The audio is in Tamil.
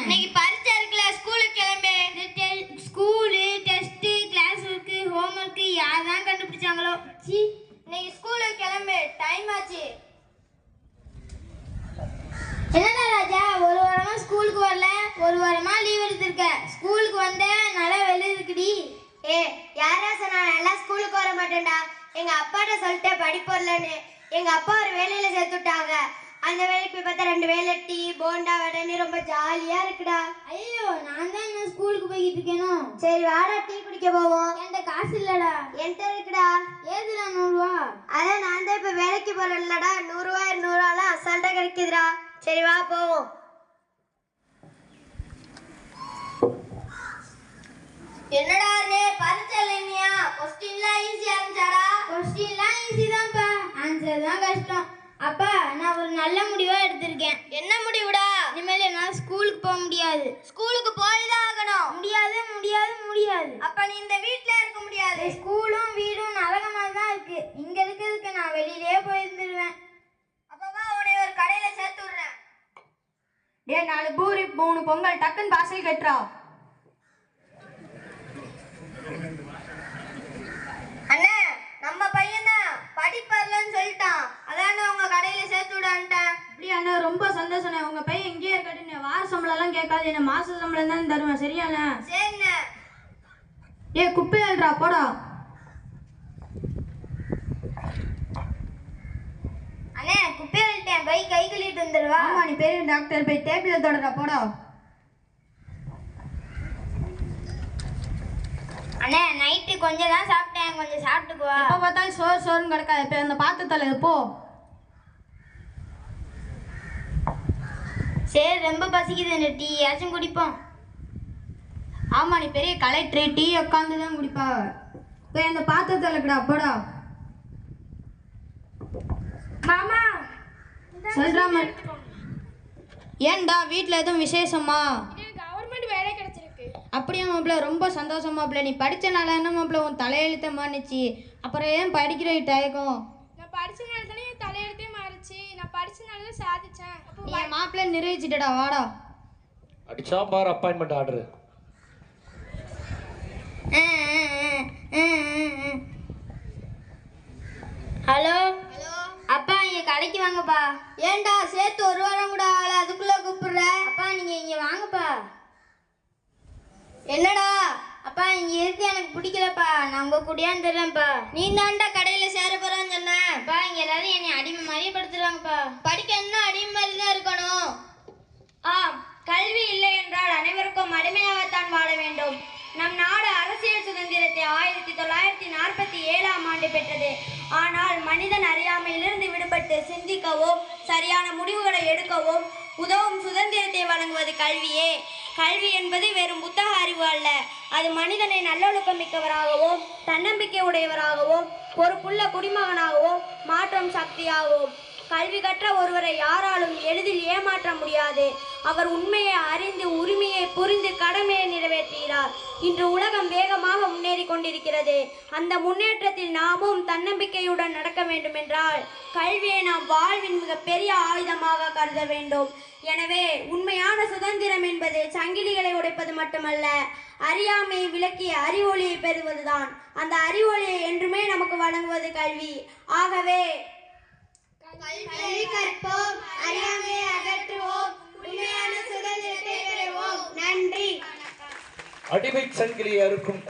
இன்னைக்கு பரீட்சை இருக்குல்ல, ஸ்கூலுக்கு கிளம்பு. School, test, class work, home work யார் கண்டுபிடிச்சாங்களோ. சி, இன்னைக்கு ஸ்கூலுக்கு கிளம்பு, டைம் ஆச்சு. என்னடா ராஜா, ஒரு வாரமா ஸ்கூலுக்கு வரல, ஒரு வாரமா லீவ் எடுத்திருக்க. ஸ்கூலுக்கு வந்த நல்லா வெளியே இருக்குடி. யாரா சொன்னா எல்லாம் ஸ்கூலுக்கு வர மாட்டேன்டா. எங்க அப்பாட்ட சொல்லிட்டேன் படிப்பு வரலன்னு. எங்க அப்பா ஒரு வேலையில சேர்த்து விட்டாங்க. அந்த வேலைக்கு போய் பார்த்தா 2 வேலை டீ போண்டா வடைன்னு ரொம்ப ஜாலியா இருக்குடா. ஐயோ, நான் தான் இன்னும் ஸ்கூலுக்கு போய்கிட்டு இருக்கேனோ. சரி வாடா டீ குடிக்க போவோம். என்கிட்ட காசு இல்லடா. என்கிட்ட இருக்குடா. ஏதுடா 100 ரூபா? அதான் நான் தான் இப்ப வேலைக்கு போறேன்லடா. 100 ரூபா 200 ரூபாலாம் அசால்ட்டா கிடைக்குதுடா. சரி வா போவோம். என்னடா பரீட்சை இல்லையா? கொஸ்டின்லாம் ஈஸியா இருந்துச்சாடா? கொஸ்டின்லாம் ஈஸி தான்ப்பா, ஆன்சர் தான் கஷ்டம். அப்பா, நான் ஒரு நல்ல முடிவா எடுத்திருக்கேன். என்ன முடிவுடா? இனிமேல் என்னால் ஸ்கூலுக்கு போக முடியாது. ஸ்கூலுக்கு போய் தான் ஆகணும். முடியாது முடியாது முடியாது. அப்ப நீ இந்த வீட்ல இருக்க முடியாது. ஸ்கூலும் வீடும் நரகமா தான் இருக்கு. இங்க இருக்கிறதுக்கு நான் வெளியிலேயே போயிருந்துருவேன். அப்பவா உன்னை ஒரு கடையில சேர்த்து விடுறேன். 4 பூரி 3 பொங்கல் டக்குன்னு பார்சல் கட்டுறா. அண்ணே, நம்ம பையன் தான் படிப்பறலன்னு சொல்லிட்டான். அதானே உங்க கடையில சேர்த்து விடான்ட்டேன். அப்படியாண்ணா, ரொம்ப சந்தோஷண்ணே. உங்க பையன் எங்கேயே இருக்கட்டுண்ணே. வார சம்பளம்லாம் கேட்காது, என்ன மாச சம்பளம் தான் தருவேன். சரியாண்ணே? சரிண்ணே. குப்பை அல்றா போடா. அண்ணே, குப்பை அள்ளிட்டேன். கை கழுவிட்டு வந்துடுவா. ஆமா, நீ பெரிய டாக்டர், போய் டேபிள் தொடரா போடா. அண்ணே, நைட்டு கொஞ்சம் தான் சாப்பிட்டேன், கொஞ்சம் சாப்பிட்டுக்குவா. எப்போ பார்த்தாலும் சோறுன்னு கிடக்காது. இப்போ அந்த பாத்திரத்தில் போ. சரி, ரொம்ப பசிக்குது, இந்த டீ யாச்சும் குடிப்போம். ஆமா, நீ பெரிய கலெக்டர், டீ உட்காந்து தான் குடிப்பா. போய் அந்த பாத்திரத்தில் இருக்குடா போடா. மாமா, சொல்றாம ஏன்டா, வீட்டில் எதுவும் விசேஷமா? கவர்மெண்ட் வேலை கிடைச்சிருக்கு. அப்படியே மாப்பிள்ள, ரொம்ப சந்தோஷம் மாப்பிள்ள. நீ படித்தனால என்ன மாப்பிள்ள உன் தலையெழுத்த மாறிச்சு. அப்புறம் ஏன் படிக்கிற தயக்கம்? நான் படிச்சனால தானே என் தலையெழுத்தே மாறிச்சு. நான் படிச்சனால தான் சாதிச்சேன். நீ என் மாப்பிள்ள நிறைவேச்சிட்டடா, வாடா. அடிச்சா பார் அப்பாயின்மெண்ட் ஆர்டர். ஹலோ அப்பா, இங்க கடைக்கு வாங்கப்பா. ஏன்டா சேர்த்து ஒரு வாரம் கூட ஆகல, அதுக்குள்ள கூப்பிடுற? அப்பா, நீங்க இங்க வாங்கப்பா. என்னடா? அப்பா, இங்க இருக்கு எனக்கு பிடிக்கலப்பா. நான் உங்க கூடயான்னு தர்றேன்ப்பா. நீ தான்டா கடையில சேர போறான்னு சொன்ன. அப்பா, இங்க எல்லாரும் என்னை அடிமை மாதிரியே படுத்துறாங்கப்பா. படிக்கணும்னா அடிமை மாதிரி தான் இருக்கணும். கல்வி இல்லை என்றால் அனைவருக்கும் அடிமையாகத்தான் வாழ வேண்டும். நம் நாடு அரசியல் சுதந்திரத்தை 1947ஆம் ஆண்டு பெற்றது. ஆனால் மனிதன் அறியாமையிலிருந்து விடுபட்டு சிந்திக்கவோ சரியான முடிவுகளை எடுக்கவோ உதவும் சுதந்திரத்தை வழங்குவது கல்வியே. கல்வி என்பது வெறும் புத்தக அறிவு அல்ல. அது மனிதனை நல்லொழுக்கம் மிக்கவராகவும் தன்னம்பிக்கை உடையவராகவும் பொறுப்புள்ள குடிமகனாகவும் மாற்றும் சக்தியாகவும். கல்வி கற்ற ஒருவரை யாராலும் எளிதில் ஏமாற்ற முடியாது. அவர் உண்மையை அறிந்து உரிமையை புரிந்து கடமையை நிறைவேற்றுகிறார். இன்று உலகம் வேகமாக முன்னேறி கொண்டிருக்கிறது. அந்த முன்னேற்றத்தில் நாமும் தன்னம்பிக்கையுடன் நடக்க வேண்டும் என்றால் கல்வியை நாம் வாழ்வின் மிக பெரிய ஆயுதமாக கருத வேண்டும். எனவே உண்மையான சுதந்திரம் என்பது சங்கிலிகளை உடைப்பது மட்டுமல்ல, அறியாமையை விலக்கிய அறிவொளியை பெறுவதுதான். அந்த அறிவொளியை என்றுமே நமக்கு வழங்குவது கல்வி. ஆகவே கல்வி கற்போம், அறியாமையை அகற்றுவோம், உண்மையான சுதந்திரத்தை பெறுவோம். நன்றி. அடிமை சங்கிலி அறுக்கும்